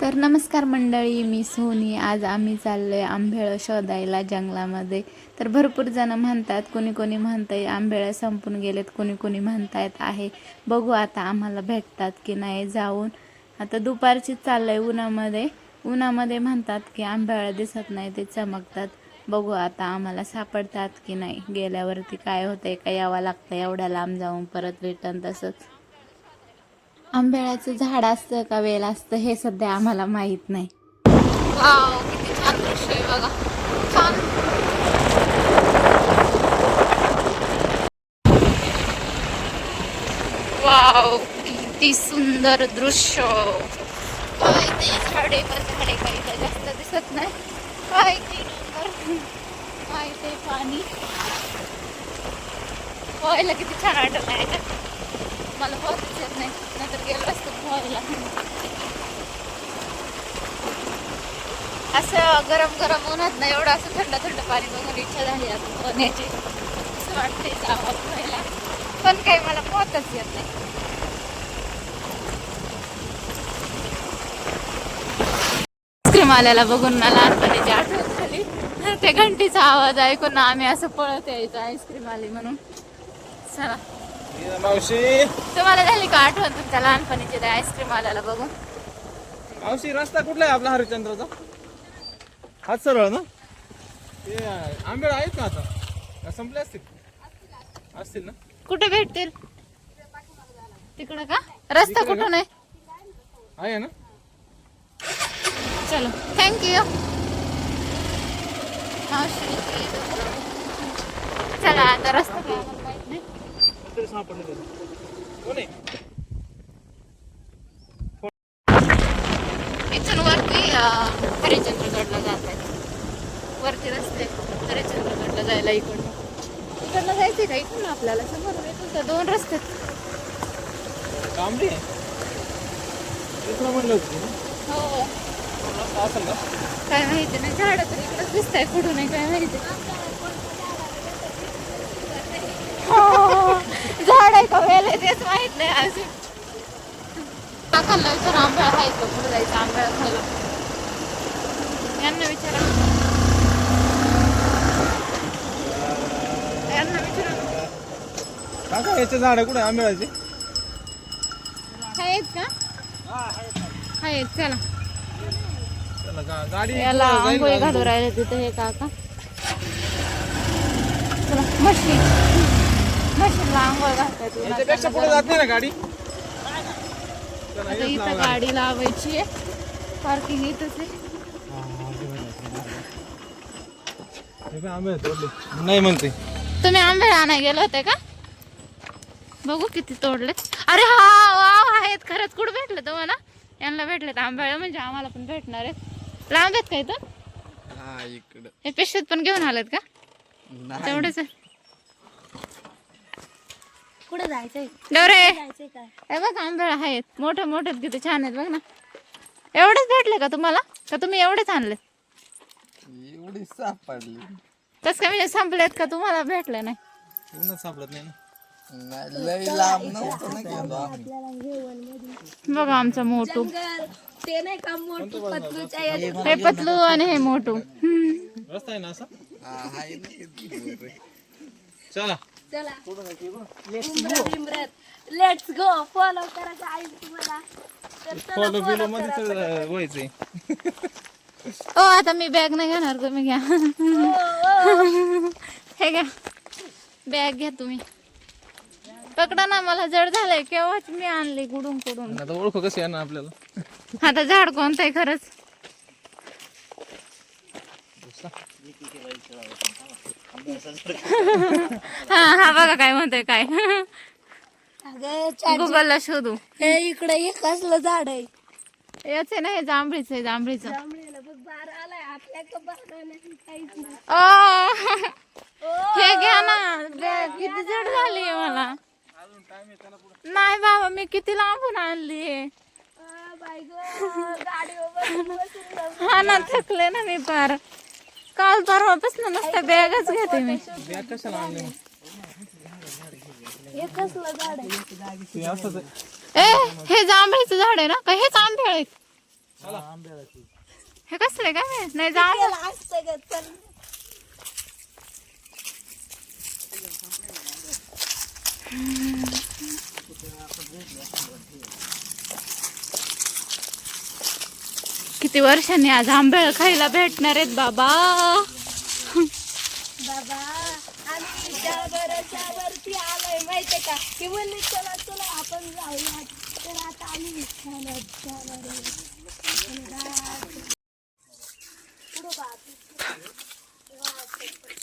तर नमस्कार मंडळी, मी सोनी. आज आम्ही चाललोय आंबेळ शोधायला जंगलामध्ये. तर भरपूर जण म्हणतात, कोणी कोणी म्हणतंय आंबेळ्या संपून गेलेत, कोणी कोणी म्हणतायत आहे. बघू आता आम्हाला भेटतात की नाही. जाऊन आता दुपारची चाललंय उन्हामध्ये म्हणतात की आंबेळ्या दिसत नाही, ते चमकतात. बघू आता आम्हाला सापडतात की नाही. गेल्यावरती काय होतंय, का यावं लागतं एवढ्या लांब जाऊन परत रिटर्न. तसंच आंब्याचं झाड असतं का वेल असतं हे सध्या आम्हाला माहित नाही. वाव, किती छान दृश्य आहे बघा. छान. वाव, किती सुंदर दृश्य. काय ते झाडे काही तर जास्त दिसत नाही. काय ते डोंगर, काय ते पाणी. व्हायला किती छान वाटत आहे. मला पोहताच येत नाही, नाहीतर गेलो असतो पोहायला. असं गरम गरम उन्हात नाही, एवढं असं थंड थंड पाणी बघून इच्छा झाली आता पोहण्याची. असं वाटतंय जावं पोहायला, पण काही मला पोहताच येत नाही. आईस्क्रीम आल्याला बघून मला लहानपणीची आठवण झाली. ते घंटीचा आवाज ऐकून आम्ही असं पळत यायचो आईस्क्रीम आली म्हणून. चला मावशी, तुम्हाला झाली का आठवण तुमच्या लहानपणीची त्या आईस्क्रीम आल्याला बघून? मावशी रस्ता कुठला आहे आपला हरिश्चंद्राचा? हात सरळ ना. ते आंबेड आहेत का आता, का संपले असतील ना? कुठे भेटतील तिकडं का? रस्ता कुठून आहे ना. चलो, थँक्यू. चला आता रस्ता काय आम्हाला माहित नाही. कोण आहे? इथून वरती हरिश्चंद्रगडला जात आहेत. वरती रस्ते हरिश्चंद्रगडला जायला इकडनं जायचंय का? इकडून आपल्याला समोर इथून तर 2 रस्ते कांबडी म्हणलं होतं. हो, रस्ता असेल का? काय माहिती नाही. झाडं तर इकडंच दिसत आहे, कुठून आहे काय माहिती. झाड आहे का वेल आहे तेच माहित नाही अजून. खाल्ला विचार आंब्या आहे का, पुढे जायचं आंब्या खायला. यांना विचारा. काका याचे झाड कुठे आंब्याचे? आहेत का? आहेत. चला, गाडी याला आंघोळी घालू राहिले तिथे हे काका. चला, मशीनला आंघोळ घालतात. याच्यापेक्षा पुढे जात नाही ना गाडी. आता इथं गाडी लावायची आहे, पार्किंग इथंच आहे. आंबे तोडले नाही म्हणते. तुम्ही आंबे आणायला गेले होते का? बघू किती तोडले. अरे हा, वाव, आहेत खरंच. कुठं भेटलं तुम्हाला? यांना भेटलेत आंबे, म्हणजे आम्हाला पण भेटणार आहेत. लांब आहेत का इथं? हे पिशवीत पण घेऊन आलेत का? तेवढेच आहे. कुठे जायचंय? डोरे, जायचंय काय? हे बघ आंबे आहेत, मोठे मोठे किती छान आहेत बघ ना. एवढेच भेटले का तुम्हाला, का तुम्ही एवढेच आणले? एवढी सापडली. तस काय म्हणजे संपलेत का, तुम्हाला भेटले नाही? पूर्ण सापडत नाही ना. बघा आमचा मोटू. ते नाही का मोठू पतलूच्या हे पतलू आणि हे मोटू. रस्ता आहे ना असा. चला चला, लेट्स गो. फॉलो करायचं आहे तुम्हाला तर चला, फॉलो follow बिलो करा. मध्ये व्हायचंय. ओ आता मी बॅग नाही घेणार, तुम्ही घ्या. हे घ्या बॅग, घ्या तुम्ही. पकडा ना, मला जड झालंय. केव्हाच मी आणली कुडून. आता ओळखू कशी आहे ना आपल्याला. आता झाड कोणतं आहे खरंच? हा बघा काय म्हणतोय काय. अगं, गुगलला शोधू. हे इकडे एक कसलं झाड आहे? याच आहे ना, हे जांभळीचं. जांभळीला बघ, बार आलाय. आपल्या का बार नाही काहीच नाही. हे घ्या ना बॅग, किती जड झाली मला. नाही बाबा, मी किती लांबून आणली. बाई गं, गाडीवर बसून हा ना, थकले ना मी फार. काल परवापासून नुसतं बॅगच घेते मी. बॅग कशाला आणली? हे कसलं झाड आहे? ते असंच आहे. ए, हे जांभळीचं झाड आहे ना, का हेच आंबे आहेत? हे कसले काय माहित? नाही जा त्याला असतं ग, चल. किती वर्षांनी आज आंबेळ खायला भेटणार आहेत बाबा. बाबा आम्ही वरती आलोय माहितीये का, की म्हणले चला चला आपण जाऊया. तर आता आम्ही जाणार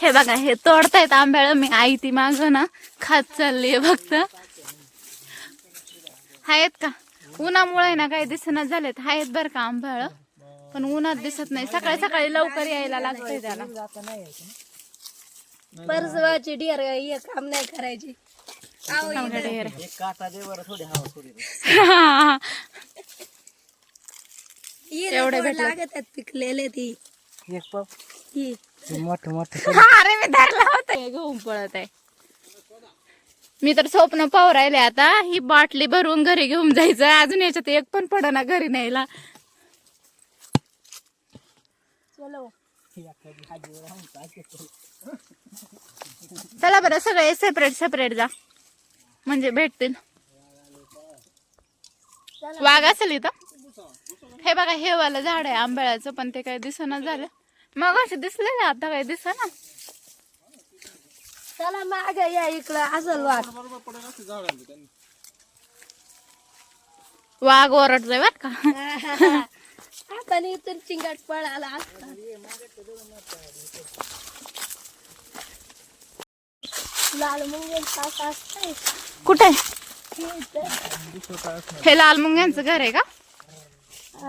हे बघा हे तोडतायत आंब्याळ. मी आई ती माग ना खात चालली फक्त. आहेत का उन्हामुळे ना काही दिसणार झालेत. आहेत बरं का आंब्याळ, पण उन्हात दिसत नाही. सकाळी सकाळी लवकर यायला लागतंय त्याला. परसवाची डिअर हे काम नाही करायची. आहो इथं. एवढे हिरे लागत आहेत पिकलेले ती ही. अरे मी धरला होता. घेऊन पळत आहे. मी तर स्वप्न पाहू राहिले आता. ही बाटली भरून घरी घेऊन जायचं. अजून याच्यात एक पण पडना घरी न्यायला. चलो चला बरं सगळे सेपरेट सेपरेट जा म्हणजे भेटतील. वाघ असेल इथं. हे बघा हे वाला झाड आहे आंब्याचं, पण ते काही दिसना झालं. मग असे दिसले ना, आता काही दिसना. चला माग या इकडं असल वाट. वाघ ओरडतोय बर का. आपण इथून चिंगाट पळाला असता. लाल मुंगेल पास असतंय. कुठे इथं. हे लाल मुंग्यांचं घर आहे का?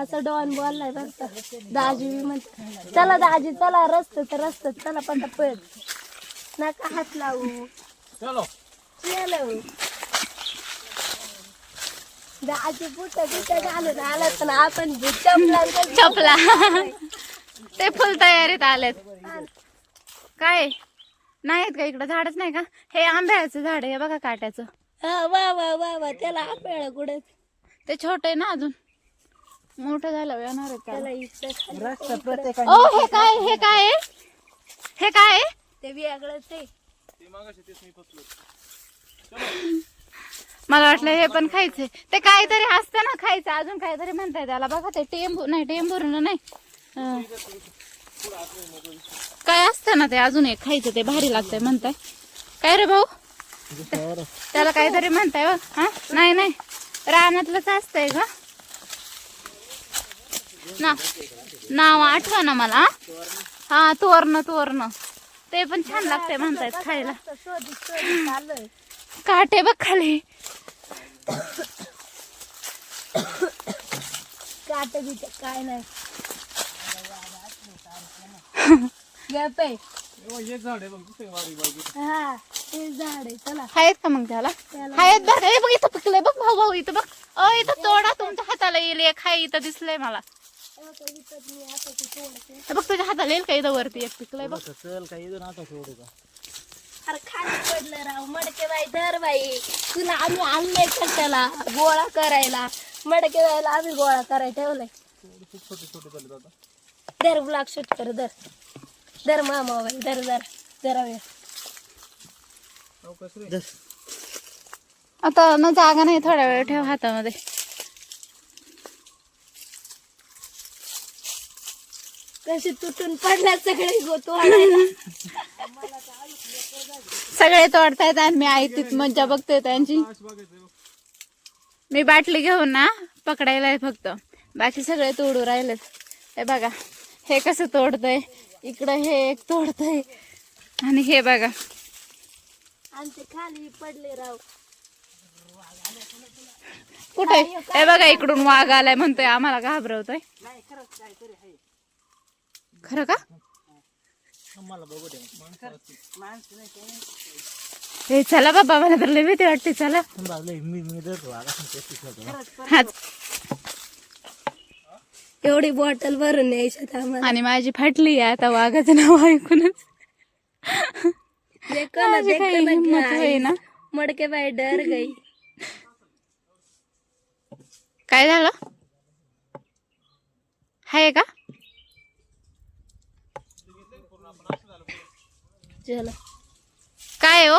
असं डॉन बोललाय बघता. दाजी म्हणते चला दाजी चला रस्त चला पटापट. नका हात लावू. चलो चलो दाजी बुट घालून आला तर आपण चपला ते फुल तयारीत आलेत. काय नाहीत का इकडं? झाडच नाही का? हे आंब्याचं झाड आहे बघा काट्याचं. वा वा वा वा. त्याला आपल्याला कुठे ते छोटे ना, अजून मोठं झालं येणार आहे त्याला का? इथं ओ हे काय हे काय हे काय? ते वेगळंच आहे. मला वाटलं हे पण खायचंय. ते काहीतरी असतं ना खायचं, अजून काहीतरी म्हणताय त्याला बघा. ते टेंबू नाही, टेंबूर नाही, काय असतं ना ते अजून एक खायचं. ते भारी लागतंय म्हणताय. काय रे भाऊ? त्याला काहीतरी म्हणताय बघ. हा नाही नाही रानातलंच असतंय का ना, नाव आठवा ना मला. हा तोरण ते पण छान लागतंय म्हणतायत खायला. चाललंय काटे बघ खाली. काटे बिटे काय नाही. गप आहे. हे झाड आहे बघ, दुसरे वारी बाजू. हा ते झाड आहे. चला आहेत का मग त्याला? आहेत बघ. हे बघ इथं पिकलंय बघ भाऊ इथं बघ. इथं तोडा, तुमच्या हाताला येईल एक. हाय इथं दिसलंय मला. हे बघ तुझ्या हाताला येईल का? इथं वरती एक पिकलंय बघ. अरे खाली पडलं राव. मडके बाई धर बाई. तुला आम्ही आणलंय कशाला? गोळा करायला. मडके बाईला आम्ही गोळा करायला ठेवलंय. धर ब्लॉक शूट कर. धर मामा बाई धर जरा वेळ. आता ना जागा नाही, थोडा वेळ ठेव हातामध्ये. कशी तुटून पडला सगळे तोडायला. सगळे तोडतायत आणि मी आई तिथ मज्जा बघते त्यांची. मी बाटली घेऊन ना पकडायला आहे फक्त, बाकी सगळे तोडू राहिलेत. हे बघा हे कसं तोडतय. इकडं हे एक तोडतय आणि हे बघा आमचे खाली पडले राव. कुठे? हे बघा इकडून वाघ आलाय म्हणतोय, आम्हाला घाबरवतोय. खरं का? हे चला बाबा, मला तर लय भीती वाटते. चला एवढी बॉटल भरून यायच्यात आम्हाला. आणि माझी फाटली आहे आता वाघाचं नाव ऐकूनच. माझी काही हिंमत होईना. मडके बाई डर गई. काय झालं? आहे का? चला काय आहे हो?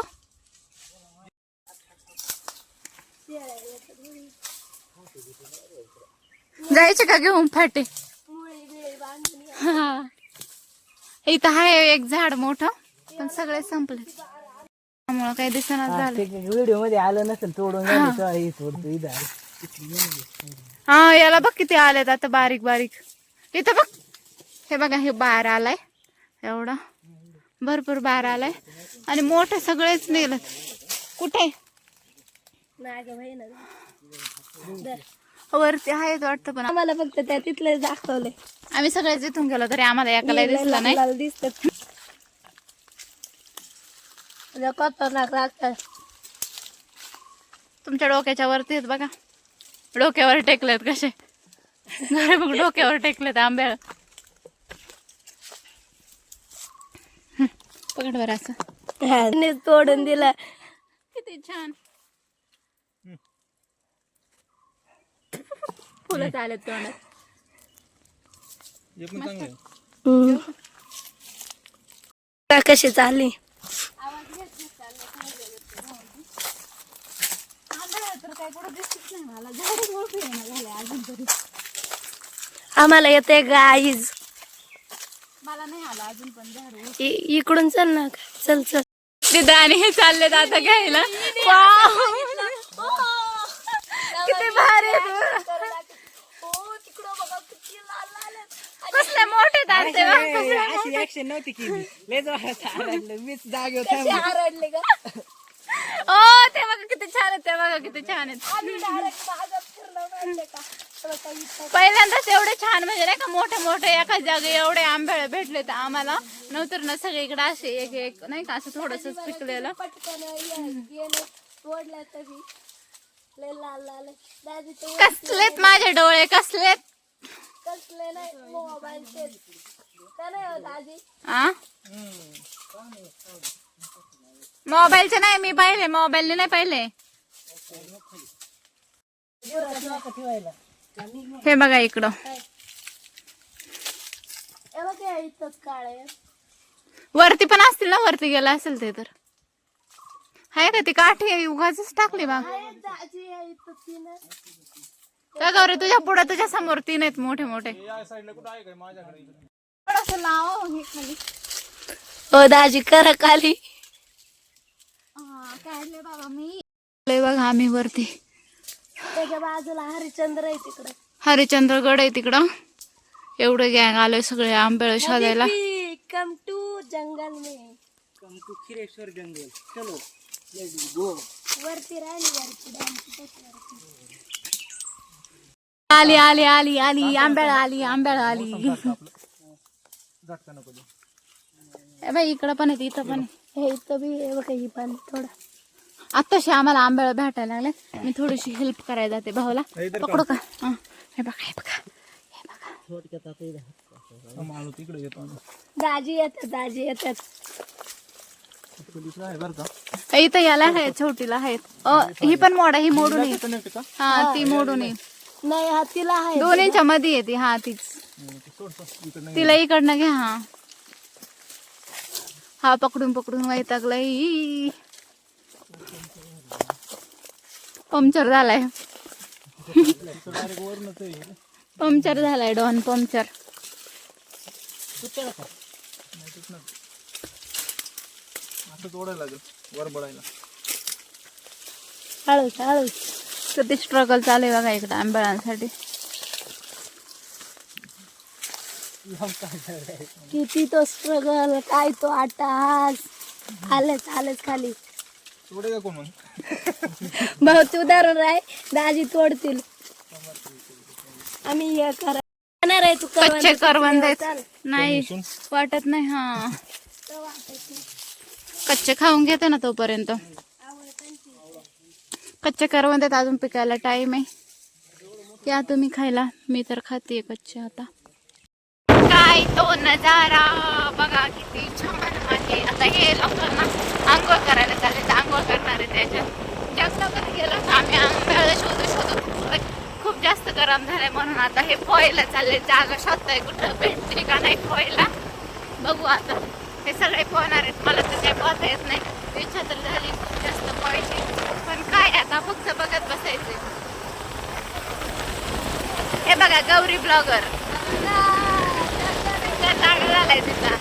जायचे का घेऊन फाटे? हा. इथं आहे एक झाड मोठं पण सगळे संपले त्यामुळं काही दिसणार झालं. व्हिडिओ मध्ये आलं नसेल तोडून झालं तर हे तोडतो इथं आलं. हा याला बघ किती आलेत आता बारीक बारीक. इथं बघ, हे बघा हे बार आलाय एवढा, भरपूर बार आलाय आणि मोठे सगळेच नेलं. कुठे? वरती आहेत वाटतं पण आम्हाला फक्त त्या तिथले दाखवले. आम्ही सगळेच इथून गेलो तरी आम्हाला एकाला दिसलं नाही. दिसतात खतरनाक लागतात. तुमच्या डोक्याच्या वरती आहेत बघा, डोक्यावर टेकलेत कसे. घरे बघ डोक्यावर टेकलेत आंब्याला. पकड बर असं तोडून दिलं. किती छान फुलं आलेत तोंडात. हे पण चांगलं आहे. कशी चालली? आम्हाला येते गाईज. मला नाही आला अजून पण झाड. इकडून चल ना. चल चल. तिथं आणि हे चाललेत आता घ्यायला. किती भारी कसले मोठे दाते. अशी ऍक्शन नव्हती केली. लय जोरात आरडलं. मीच जागेवर थांबलो. हरडले का? ओ ते बघा किती छान आहेत, ते बघा किती छान आहेत. पहिल्यांदाच एवढे छान म्हणजे नाही का मोठे मोठे एका जागी एवढे आंबे भेटले तर आम्हाला. नंतर ना सगळीकडे असे एक एक नाही का असं थोडस पिकलेलं. कसलेत माझे डोळे कसलेत. कसले नाही मोबाईलचे. आ मोबाईलचे नाही मी पाहिले, मोबाईलने नाही पाहिले. हे बघा इकडं काळे वरती पण असतील ना, वरती गेला असेल ते तर. आहे का ती काठी उगाच टाकली बा का गौरी? तुझ्या पुढे तुझ्या समोर तीन आहेत मोठे मोठे. या साईडला कुठं आहे काय माझ्याकडे? थोडंसं लाव हे खाली. हो दाजी करा खाली. काढले बाबा मी. बघा आम्ही वरती. त्याच्या बाजूला हरिश्चंद्र आहे तिकडं. हरिश्चंद्रगड आहे तिकडं. एवढे गँग आलोय सगळे आंबे शोधायला. कम टू जंगल में. कम टू खिरेश्वर जंगल. चलो लेट्स गो. वरती राहिली आली आली आली आली आंब्याला आली आंब्याला आली. झटका नको देऊ. ए बाई इकडं पण आहे इथं पण आहे. हे इथं बी हे बघा ही पाणी थोडं. आत्ताशी आम्हाला आंब्याला भेटायला लागले. मी थोडीशी हेल्प करायला जाते भाऊला. पकडू का? हे बघा हे बघा हे बघा. थोडक्यात आता इथं माणूस तिकडे येतो. दाजी येतात. दुसरा आहे बरं का? इथं याला आहे छोटीला आहेत. ही पण मोडा, ही मोडून येईल. कनेक्ट का? हा ती मोडून येईल. नाही हा तिला आहे. 2 इंचा मध्ये येते. हा तीच. तिला इकडनं घ्या. हा पकडून पकडून वैतागलाय. पंक्चर झालाय. पंक्चर झालाय डॉन पंक्चर. असं तोडायला लागेल वर बडायला. हळूच. किती स्ट्रगल चालू आहे बघा इकडे आंब्यासाठी. किती तो स्ट्रगल, काय तो आटास. आलेच खाली. तोडे का कोण मग? भाऊ तू उदाहरण आहे. दाजी तोडतील. आम्ही हे करणार आहे. तू कच्चे करवंद आहेत. चाल. नाही वाटत नाही. हा कच्चे खाऊन घेते ना तोपर्यंत. कच्चे करवंद आहेत अजून पिकायला टाइम आहे. या तुम्ही खायला. मी तर खाते कच्चे. आता काय तो नजारा बघा किती छान आहे. आता हे लोकांना आंघोळ करायला चालले तर आंघोळ करणार आहे त्याच्यात. जंगलामध्ये गेलो तर आम्ही आंब्याला शोधू खूप जास्त गरम झालंय म्हणून आता हे पोहायला चालले. जागा शोधताय कुठं भेटते का नाही पोहायला, बघू आता. हे सगळे पोहणार आहेत, मला तर काही पोहता येत नाही. इच्छा तर झाली खूप जास्त पोहायची, पण काय आता फक्त बघत बसायचे. हे बघा गौरी ब्लॉगर जागा झालाय तिचा.